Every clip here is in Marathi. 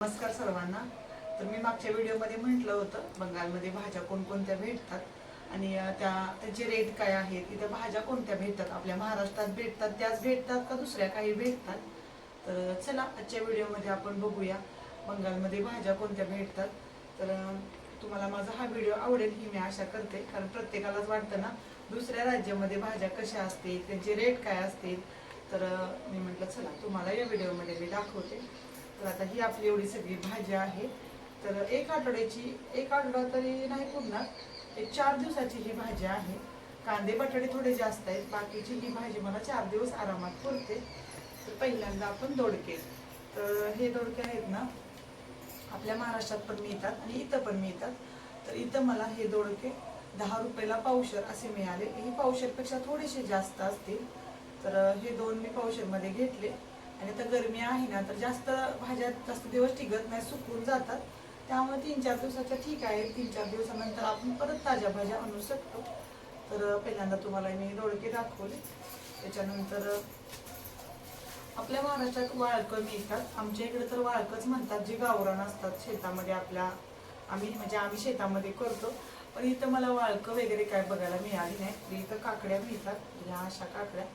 नमस्कार सर्वांना. तर मी मागच्या व्हिडिओमध्ये म्हटलं होतं बंगालमध्ये भाज्या कोणकोणत्या भेटतात आणि त्याचे रेट काय आहेत, इथे भाज्या कोणत्या भेटतात, आपल्या महाराष्ट्रात भेटतात त्याच भेटतात का दुसऱ्या काही भेटतात. तर चला आजच्या व्हिडिओमध्ये आपण बघूया बंगालमध्ये भाज्या कोणत्या भेटतात. तर तुम्हाला माझा हा व्हिडिओ आवडेल ही मी आशा करते, कारण प्रत्येकालाच वाटतं ना दुसऱ्या राज्यामध्ये भाज्या कशा असतील, त्यांचे रेट काय असतील. तर मी म्हटलं चला तुम्हाला या व्हिडिओमध्ये मी दाखवते. तर आता ही आपली एवढी सगळी भाज्या आहे. तर एक आठवडा तरी नाही पुरणार, एक 4 दिवसाची ही भाजी आहे. कांदे बटाटे थोडे जास्त आहेत, बाकीची ही भाजी मला 4 दिवस आरामात पुरते. तर पहिल्यांदा आपण दोडके. तर हे दोडके आहेत ना आपल्या महाराष्ट्रात पण मिळतात आणि इथं पण मिळतात. तर इथं मला हे दोडके 10 रुपयाला पावशर असे मिळाले. ही पावशरपेक्षा थोडेसे जास्त असतील. तर हे दोन मी पावशरमध्ये घेतले. आणि आता गरमी आहे ना, तर जास्त भाज्या जास्त दिवस टिकत नाही, सुकून जातात. त्यामुळे 3-4 दिवसाच्या ठीक आहे. 3-4 दिवसानंतर आपण परत ताज्या भाज्या आणू शकतो. तर पहिल्यांदा तुम्हाला मी दोडके दाखवले. त्याच्यानंतर आपल्या महाराष्ट्रात वाळकं मिळतात. आमच्या इकडे तर वाळकंच म्हणतात, जे गावरान असतात शेतामध्ये आपल्या. आम्ही शेतामध्ये करतो. पण इथं मला वाळकं वगैरे काय बघायला मिळाली नाही. इथं काकड्या मिळतात, ह्या अशा काकड्या.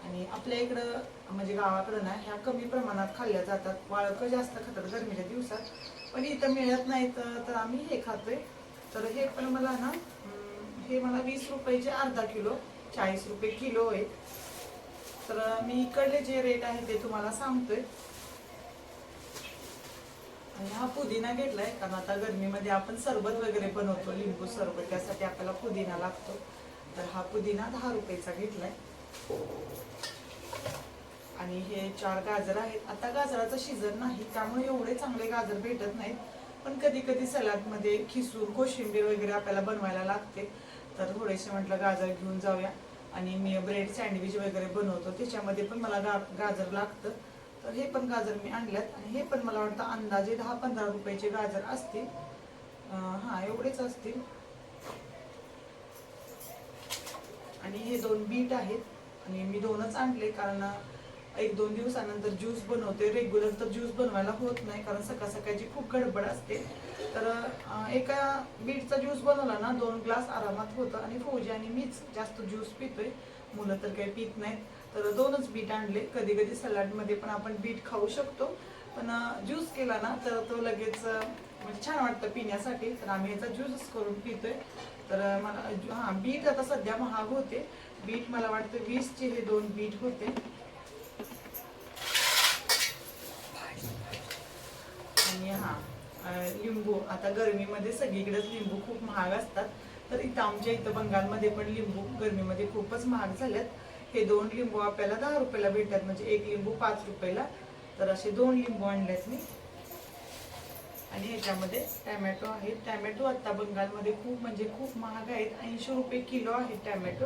आणि आपल्या इकडं म्हणजे गावाकडं ना ह्या कमी प्रमाणात खाल्ल्या जातात. वाळकं जास्त खातात गरमीच्या दिवसात, पण इथं मिळत नाहीत. तर आम्ही हे खातोय. तर हे पण मला ना हे मला 20 रुपयाचे अर्धा किलो, 40 रुपये किलो आहे. तर मी इकडले जे रेट आहे ते तुम्हाला सांगतोय. आणि हा पुदिना घेतलाय, कारण आता गरमीमध्ये आपण सरबत वगैरे बनवतो, लिंबू सरबत, त्यासाठी आपल्याला पुदिना लागतो. तर हा पुदिना 10 रुपयाचा घेतलाय. आणि हे 4 गाजर आहेत. आता गाजराचा सीझन नाही, त्यामुळे एवढे चांगले गाजर भेटत नाहीत. पण कधी कधी सलाडमध्ये खिसून कोशिंबीर वगैरे आपल्याला बनवायला लागते. तर थोडेसे म्हटलं गाजर घेऊन जाऊया. आणि मी ब्रेड सँडविच वगैरे बनवतो, त्याच्यामध्ये पण मला गाजर लागतं. तर हे पण गाजर मी आणल्यात. आणि हे पण मला वाटतं अंदाजे 10-15 रुपयाचे गाजर असतील. हा एवढेच असतील. आणि हे 2 बीट आहेत. आणि मी 2च आणले, कारण 1-2 दिवसानंतर ज्यूस बनवते. रेग्युलर तर ज्यूस बनवायला होत नाही, कारण सकाळ सकाळची खूप गडबड असते. तर एका बीटचा ज्यूस बनवला ना 2 ग्लास आरामात होतं. आणि फौजी आणि मीच जास्त ज्यूस पितोय, मुलं तर काही पित नाहीत. तर 2च बीट आणले. कधी कधी सलाडमध्ये पण आपण बीट खाऊ शकतो, पण ज्यूस केला ना तर तो लगेच म्हणजे छान वाटतं पिण्यासाठी. तर आम्ही याचा ज्यूस करून पितोय. तर मला बीट आता सध्या महाग होते. बीट मला वाटतं 20चे हे 2 बीट होते. आणि लिंबू, आता गरमीमध्ये सगळीकडेच लिंबू खूप महाग असतात. तर इथं आमच्या इथं बंगालमध्ये पण लिंबू गरमीमध्ये खूपच महाग झाल्यात. हे 2 लिंबू आपल्याला 10 रुपयाला भेटतात, म्हणजे एक लिंबू 5 रुपयाला. तर असे 2 लिंबू आणलेत मी. आणि ह्याच्यामध्ये टॅमॅटो आहेत. टॅमॅटो आता बंगालमध्ये खूप म्हणजे खूप महाग आहेत. 80 रुपये किलो आहेत टॅमॅटो.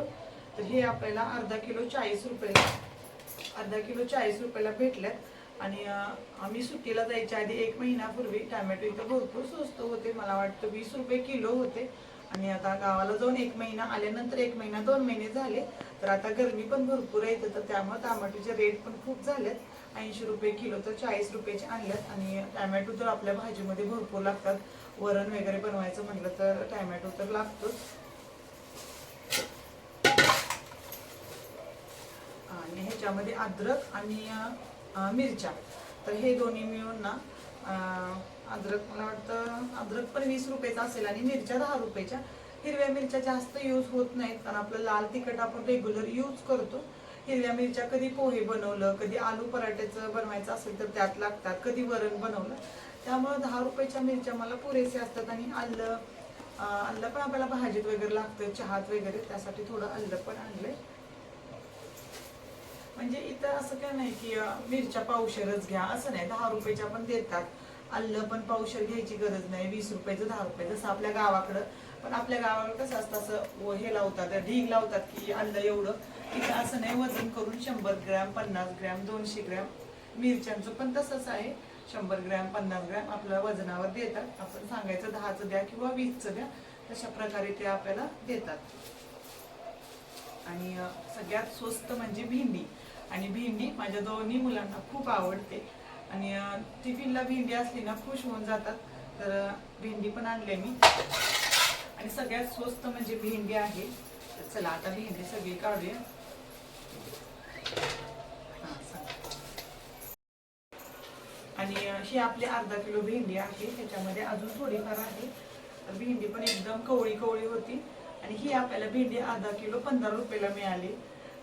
तर हे आपल्याला अर्धा किलो 40 रुपयाला भेटल्यात. आणि आम्ही सुट्टीला जायच्या आधी 1 महिन्यापूर्वी टॅमॅटो इथं भरपूर स्वस्त होते. मला वाटतं 20 रुपये किलो होते. आणि आता गावाला जाऊन 1 महिना आल्यानंतर 1 महिना 2 महिने झाले. तर आता गरमी पण भरपूर आहे, तर त्यामुळे टॅमॅटोचे रेट पण खूप झालेत. 80 रुपये किलो तर 40 रुपयाचे आणल्यात. आणि टॅमॅटो तर आपल्या भाजीमध्ये भरपूर लागतात. वरण वगैरे बनवायचं म्हटलं तर टॅमॅटो तर लागतोच. आणि ह्याच्यामध्ये अद्रक आणि मिरच्या. तर हे दोन्ही मिळून ना अद्रक मला वाटतं अद्रक पण 20 रुपयाचा असेल आणि मिरच्या 10 रुपयाच्या. हिरव्या मिरच्या जास्त यूज होत नाहीत, कारण आपलं लाल तिखट आपण रेग्युलर यूज करतो. हिरव्या मिरच्या कधी पोहे बनवलं, कधी आलू पराठ्याचं बनवायचं असेल तर त्यात लागतात, कधी वरण बनवलं. त्यामुळे 10 रुपयाच्या मिरच्या मला पुरेसे असतात. आणि आलं पण आपल्याला भाजीत वगैरे लागतं, चहात वगैरे, त्यासाठी थोडं आलं पण आणलंय. म्हणजे इथं असं काय नाही की मिरच्या पावशेरच घ्या असं नाही, 10 रुपयाच्या पण देतात. आलं पण पावशेर घ्यायची गरज नाही, 20 रुपयाचं 10 रुपये, जसं आपल्या गावाकडं. पण आपल्या गावाकडं कसं असतं, असं हे लावतात, ढीग लावतात की आलं एवढं. इथं असं नाही, वजन करून 100 ग्रॅम, 50 ग्रॅम, 200 ग्रॅम. मिरच्यांचं पण तसंच आहे, 100 ग्रॅम, 50 ग्रॅम आपल्या वजनावर देतात. आपण सांगायचं 10चं द्या किंवा 20चं द्या, तशा प्रकारे ते आपल्याला देतात. आणि सगळ्यात स्वस्त म्हणजे भेंडी. आणि भेंडी माझ्या दोन्ही मुलांना खूप आवडते. आणि टिफिनला भेंडी असली ना खुश होऊन जातात. तर भेंडी पण आणली मी आणि सगळ्यात स्वस्त म्हणजे भेंडी आहे. तर चला आता भेंडी सगळी काढूया. आणि ही आपली अर्धा किलो भेंडी आहे. त्याच्यामध्ये अजून थोडीफार आहे. तर भेंडी पण एकदम कवळी कवळी होती. आणि ही आपल्याला भेंडी अर्धा किलो 15 रुपयाला मिळाली.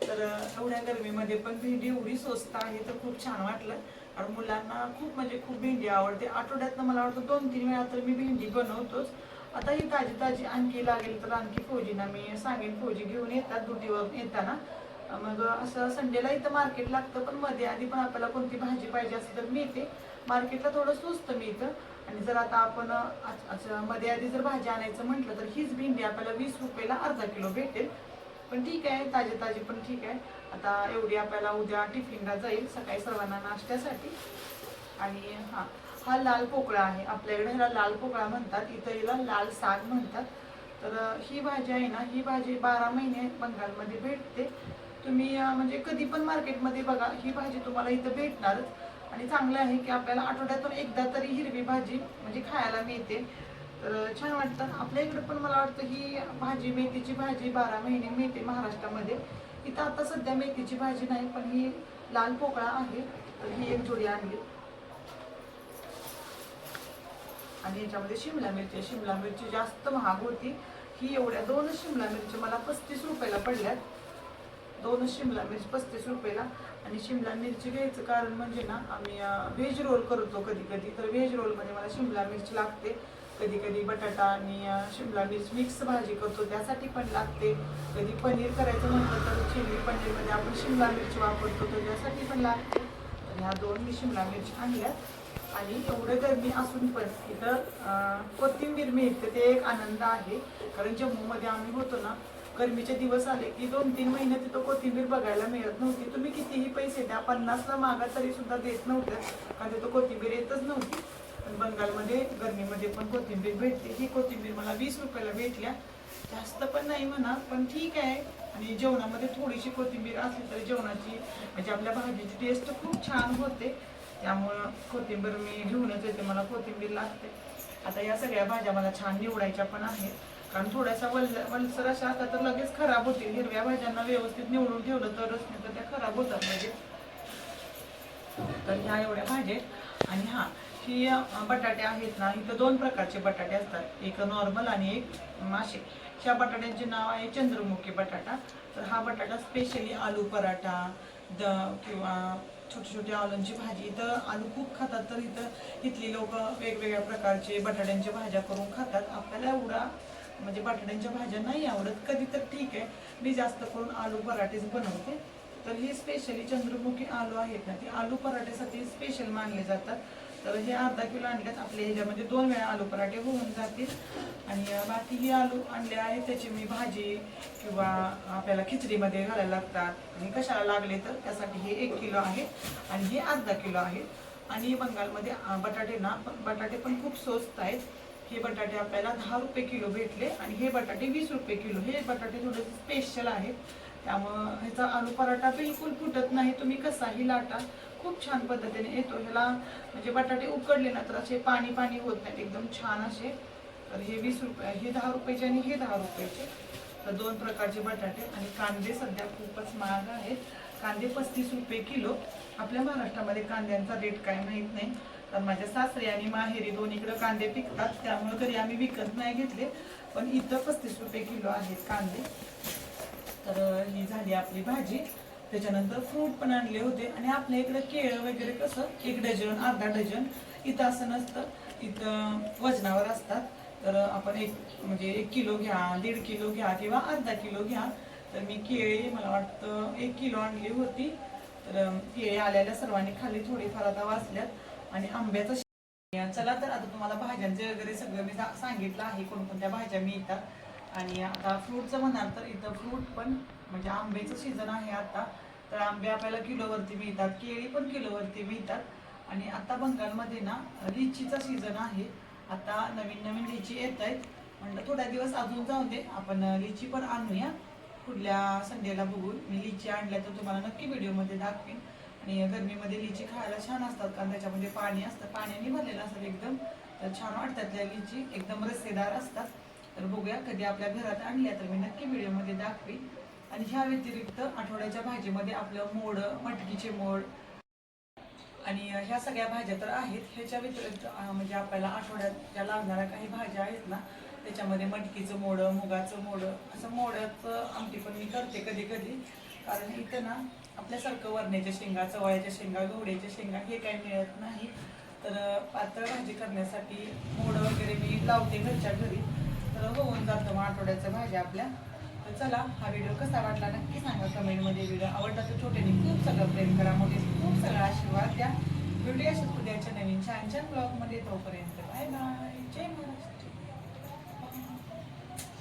तर एवढ्या गरमीमध्ये पण भेंडी एवढी स्वस्त आहे तर खूप छान वाटलं. आणि मुलांना खूप म्हणजे खूप भेंडी आवडते. आठवड्यातनं मला वाटतं 2-3 वेळा तर मी भेंडी बनवतोच. आता ही ताजी ताजी आणखी लागेल तर आणखी फौजींना मी सांगेन. फौजी घेऊन येतात ड्युटीवरून येताना. मग असं संडेला इथं मार्केट लागतं, पण मध्ये आधी पण आपल्याला कोणती भाजी पाहिजे असेल तर मिळते. मार्केटला थोडं स्वस्त मिळतं. आणि जर आता आपण मध्ये आधी जर भाजी आणायचं म्हटलं तर हीच भेंडी आपल्याला 20 रुपयाला अर्धा किलो भेटेल. पण ठीक आहे, ताजी ताजी पण ठीक आहे. आता एवढी आपल्याला उद्या टिफिनला जाईल, सकाळी सर्वांना नाश्त्यासाठी. आणि हा लाल पोकळा आहे. आपल्याकडे ह्याला लाल पोकळा म्हणतात, इथं हिला लाल साग म्हणतात. तर ही भाजी आहे ना, ही भाजी 12 महिने बंगालमध्ये भेटते. तुम्ही म्हणजे कधी पण मार्केटमध्ये बघा, ही भाजी तुम्हाला इथं भेटणारच. आणि चांगलं आहे की आपल्याला आठवड्यातून एकदा तरी हिरवी भाजी म्हणजे खायला मिळते. तर छान वाटतं. आपल्या इकडे पण मला वाटतं ही भाजी, मेथीची भाजी 12 महिने मिळते महाराष्ट्रामध्ये. इथं आता सध्या मेथीची भाजी नाही, पण ही लाल पोकळा आहे. तर ही एक जोडी आणली. आणि याच्यामध्ये शिमला मिरची जास्त महाग होती. ही एवढ्या 2 शिमला मिरची मला 35 रुपयाला पडल्यात. 2 शिमला मिरची 35 रुपयाला. आणि शिमला मिरची घ्यायचं कारण म्हणजे ना, आम्ही व्हेज रोल करतो कधी कधी. तर व्हेज रोलमध्ये मला शिमला मिरची लागते. कधी कधी बटाटा आणि शिमला मिर्च मिक्स भाजी करतो त्यासाठी पण लागते. कधी पनीर करायचं म्हटलं तर चिली पनीरमध्ये आपण शिमला मिरची वापरतो तर त्यासाठी पण लागते. तर ह्या 2 मी शिमला मिरची आणल्या. आणि एवढं गरमी असून पण इथं कोथिंबीर मिळते, ते एक आनंद आहे. कारण जम्मूमध्ये आम्ही होतो ना, गरमीचे दिवस आले की 2-3 महिने तिथं कोथिंबीर बघायला मिळत नव्हती. तुम्ही कितीही पैसे द्या, 50ला मागा तरी सुद्धा देत नव्हतं, कारण तिथं कोथिंबीर येतच नव्हती. पण बंगालमध्ये गरमीमध्ये पण कोथिंबीर भेटते. ही कोथिंबीर मला 20 रुपयाला भेटल्या. जास्त पण नाही म्हणा, पण ठीक आहे. आणि जेवणामध्ये थोडीशी कोथिंबीर असली तरी जेवणाची म्हणजे आपल्या भाजीची टेस्ट खूप छान होते. त्यामुळं कोथिंबीर मी घेऊनच येते, मला कोथिंबीर लागते. आता या सगळ्या भाज्या मला छान निवडायच्या पण आहेत, कारण थोड्याशा वलसर अशा आता तर लगेच खराब होतील. हिरव्या भाज्यांना व्यवस्थित निवडून ठेवलं तरच, नाही तर त्या खराब होतात म्हणजे. तर ह्या एवढ्या भाज्या. आणि ही बटाटे आहेत ना, इथं 2 प्रकारचे बटाटे असतात, एक नॉर्मल आणि एक मासे. ह्या बटाट्यांचे नाव आहे चंद्रमुखी बटाटा. तर हा बटाटा स्पेशली आलू पराठा किंवा छोटी छोटी आलूंची भाजी. इथं आलू खूप खातात, तर इथं इथली लोक वेगवेगळ्या प्रकारचे बटाट्यांच्या भाज्या करून खातात. आपल्याला एवढा म्हणजे बटाट्यांच्या भाज्या नाही आवडत, कधी तर ठीक आहे. मी जास्त करून आलू पराठेच बनवते. तर ही स्पेशली चंद्रमुखी आलू आहेत ना, ती आलू पराठ्यासाठी स्पेशल मानले जातात. तर हे अर्धा किलो आणल्यात. आपल्या ह्याच्यामध्ये 2 वेळा आलू पराठे होऊन जातील. आणि बाकी ही आलू आणले आहेत, त्याची मी भाजी किंवा आपल्याला खिचडीमध्ये घालायला लागतात. आणि कशाला लागले तर त्यासाठी हे 1 किलो आहे आणि हे अर्धा किलो आहे. आणि बंगालमध्ये बटाटे पण खूप स्वस्त आहेत. हे बटाटे आपल्याला 10 रुपये किलो भेटले आणि हे बटाटे 20 रुपये किलो. हे बटाटे थोडे स्पेशल आहेत, त्यामुळं ह्याचा आलू पराठा बिलकुल फुटत नाही. तुम्ही कसाही लाटा, खूप छान पद्धतीने येतो. ह्याला म्हणजे बटाटे उकडले ना तर असे पाणी पाणी होत नाहीत, एकदम छान असे. तर हे 20 रुपये, हे 10 रुपयाचे आणि हे 10 रुपयाचे. तर 2 प्रकारचे बटाटे. आणि कांदे सध्या खूपच महाग आहेत. कांदे 35 रुपये किलो. आपल्या महाराष्ट्रामध्ये कांद्यांचा रेट काय माहीत नाही, तर माझ्या सासरी आणि माहेरी दोन्हीकडे कांदे पिकतात, त्यामुळे कधी आम्ही विकत नाही घेतले. पण इथं 35 रुपये किलो आहेत कांदे. तर ही झाली आपली भाजी. त्याच्यानंतर फ्रूट पण आणले होते. आणि आपल्या इकडे केळं वगैरे कसं 1 डझन अर्धा डझन, इथं असं नसतं. इथं वजनावर असतात. तर आपण म्हणजे 1 किलो घ्या, 1.5 किलो घ्या किंवा अर्धा किलो घ्या. तर मी केळी मला वाटतं 1 किलो आणली होती. तर केळी आलेल्या सर्वांनी खाली, थोडीफार आता वाचल्यात. आणि आंब्याचं चला, तर आता तुम्हाला भाज्यांचे वगैरे सगळं मी सांगितलं आहे, कोणकोणत्या भाज्या मिळतात. आणि आता फ्रूटचं म्हणाल तर इथं फ्रूट पण म्हणजे आंब्याचं सीझन आहे आता. तर आंबे आपल्याला किलोवरती मिळतात, केळी पण किलोवरती मिळतात. आणि आता बंगालमध्ये ना लिचीचा सीझन आहे. आता नवीन नवीन लिची येत आहेत. म्हणलं थोड्या दिवस अजून जाऊ दे, आपण लिची पण आणूया. पुढल्या संडेला बघून मी लिची आणल्या तर तुम्हाला नक्की व्हिडिओमध्ये दाखवेन. आणि गरमीमध्ये लिची खायला छान असतात, कारण त्याच्यामध्ये पाणी असतं, पाण्याने भरलेलं असतात एकदम, तर छान वाटतात त्या लिची, एकदम रस्सेदार असतात. तर बघूया, कधी आपल्या घरात आणल्या तर मी नक्की व्हिडिओमध्ये दाखवीन. आणि ह्या व्यतिरिक्त आठवड्याच्या भाजीमध्ये आपलं मोड, मटकीचे मोड आणि ह्या सगळ्या भाज्या तर आहेत. ह्याच्या व्यतिरिक्त म्हणजे आपल्याला आठवड्यात ज्या लागणाऱ्या काही भाज्या आहेत ना, त्याच्यामध्ये मटकीचं मोडं, मुगाचं मोडं, असं मोड्याचं आमटी पण मी करते कधी कधी. कारण इथं ना आपल्यासारखं वरण्याच्या शेंगा, चवळ्याच्या शेंगा, गवड्याच्या शेंगा हे काही मिळत नाही. तर पातळ भाजी करण्यासाठी मोडं वगैरे मी लावते घरच्या घरी, तर होऊन जातं मग आठवड्याच्या भाज्या आपल्या. तर चला, हा व्हिडिओ कसा वाटला नक्की सांगा कमेंटमध्ये. व्हिडिओ आवडला तर छोट्याने खूप सगळं प्रेम करा, मोठे खूप सगळा आशीर्वाद द्या. भेटूया उद्याच्या नवीन छान छान ब्लॉगमध्ये. तोपर्यंत बाय बाय, जय महाराष्ट्र.